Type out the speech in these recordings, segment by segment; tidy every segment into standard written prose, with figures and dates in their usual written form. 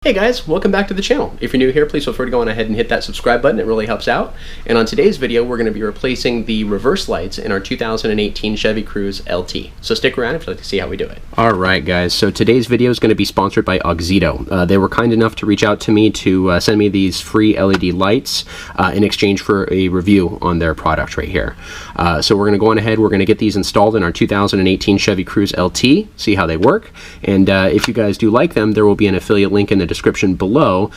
Hey guys, welcome back to the channel. If you're new here, please feel free to go on ahead and hit that subscribe button. It really helps out. And on today's video, we're going to be replacing the reverse lights in our 2018 Chevy Cruze LT. So stick around if you'd like to see how we do it. Alright guys, so today's video is going to be sponsored by Auxito. They were kind enough to reach out to me to send me these free LED lights in exchange for a review on their product right here. So we're going to go on ahead, we're going to get these installed in our 2018 Chevy Cruze LT, see how they work. And if you guys do like them, there will be an affiliate link in the description below,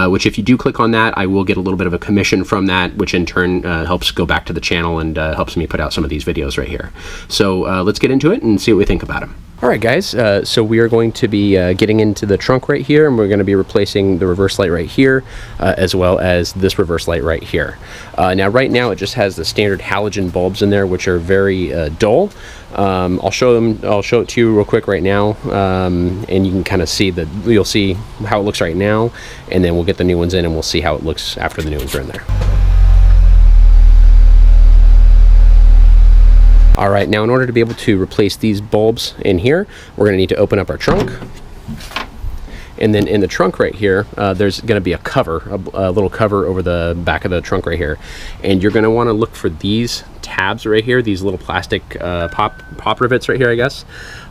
which if you do click on that, I will get a little bit of a commission from that, which in turn helps go back to the channel and helps me put out some of these videos right here. So let's get into it and see what we think about them. Alright guys, so we are going to be getting into the trunk right here, and we're going to be replacing the reverse light right here, as well as this reverse light right here. Now right now it just has the standard halogen bulbs in there, which are very dull. I'll show it to you real quick right now, and you can kind of see you'll see how it looks right now, and then we'll get the new ones in and we'll see how it looks after the new ones are in there. Alright, now in order to be able to replace these bulbs in here, we're going to need to open up our trunk. And then in the trunk right here, there's going to be a cover, a little cover over the back of the trunk right here. And you're going to want to look for these tabs right here, these little plastic pop rivets right here, I guess.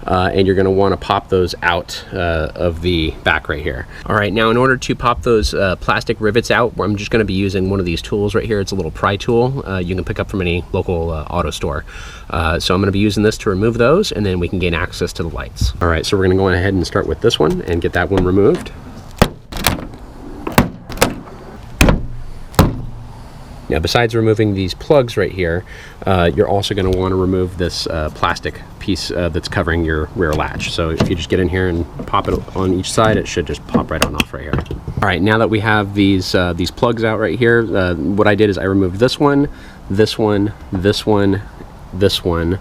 And you're going to want to pop those out of the back right here. All right, now in order to pop those plastic rivets out, I'm just going to be using one of these tools right here. It's a little pry tool you can pick up from any local auto store. So I'm going to be using this to remove those, and then we can gain access to the lights. All right, so we're going to go ahead and start with this one and get that one removed. Now, besides removing these plugs right here, you're also going to want to remove this plastic piece that's covering your rear latch. So if you just get in here and pop it on each side, it should just pop right on off right here. All right, now that we have these plugs out right here, what I did is I removed this one, this one, this one, this one,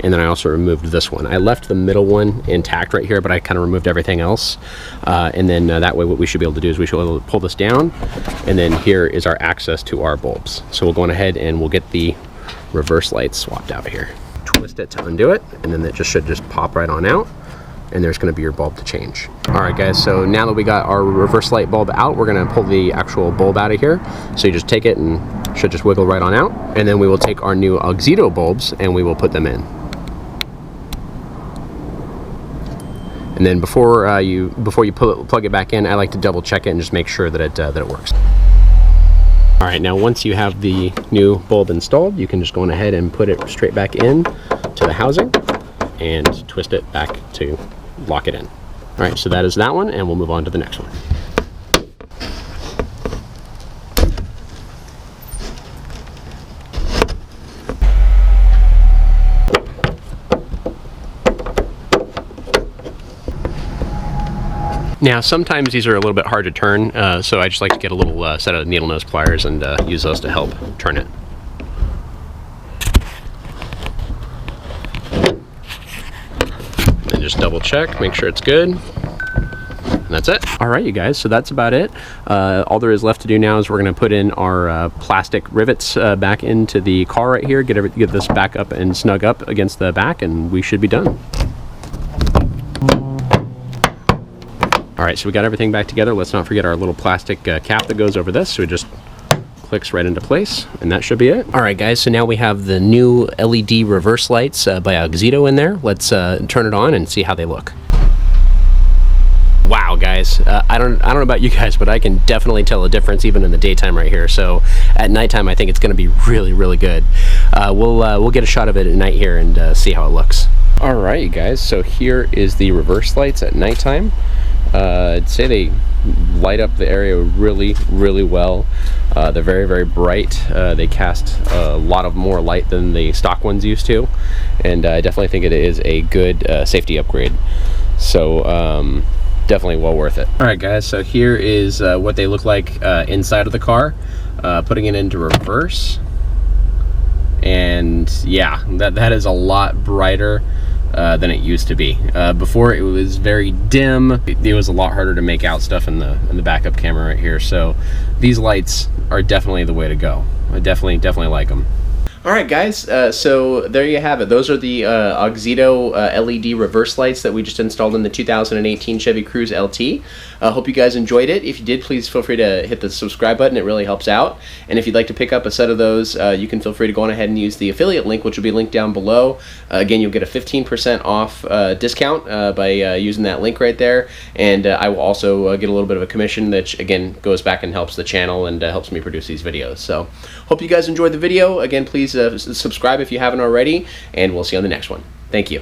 and then I also removed this one. I left the middle one intact right here, but I kind of removed everything else. And then that way what we should be able to do is we should be able to pull this down, and then here is our access to our bulbs. So we'll go on ahead and we'll get the reverse lights swapped out of here. Twist it to undo it, and then it should just pop right on out, and there's going to be your bulb to change. Alright guys, so now that we got our reverse light bulb out, we're going to pull the actual bulb out of here. So you just take it and should just wiggle right on out, and then we will take our new Auxito bulbs and we will put them in. And then before you plug it back in, I like to double check it and just make sure that it works. All right, now once you have the new bulb installed, you can just go on ahead and put it straight back in to the housing and twist it back to lock it in. All right, so that is that one, and we'll move on to the next one. Now, sometimes these are a little bit hard to turn, so I just like to get a little set of needle nose pliers and use those to help turn it. And just double check, make sure it's good. And that's it. All right, you guys, so that's about it. All there is left to do now is we're going to put in our plastic rivets back into the car right here, get this back up and snug up against the back, and we should be done. All right, so we got everything back together. Let's not forget our little plastic cap that goes over this, so it just clicks right into place, and that should be it. All right, guys, so now we have the new LED reverse lights by Auxito in there. Let's turn it on and see how they look. Wow, guys, I don't know about you guys, but I can definitely tell a difference even in the daytime right here. So at nighttime, I think it's going to be really, really good. We'll get a shot of it at night here and see how it looks. All right, you guys, so here is the reverse lights at nighttime. I'd say they light up the area really, really well. They're very, very bright. They cast a lot more light than the stock ones used to, and I definitely think it is a good safety upgrade. So definitely well worth it. All right, guys, so here is what they look like inside of the car. Putting it into reverse, and yeah, that is a lot brighter than it used to be. Before it was very dim. It was a lot harder to make out stuff in the backup camera right here. So these lights are definitely the way to go. I definitely like them. All right, guys, so there you have it. Those are the Auxito LED reverse lights that we just installed in the 2018 Chevy Cruze LT. Hope you guys enjoyed it. If you did, please feel free to hit the subscribe button. It really helps out. And if you'd like to pick up a set of those, you can feel free to go on ahead and use the affiliate link, which will be linked down below. Again, you'll get a 15% off discount by using that link right there. And I will also get a little bit of a commission that, again, goes back and helps the channel and helps me produce these videos. So hope you guys enjoyed the video. Again, please subscribe if you haven't already, and we'll see you on the next one. Thank you.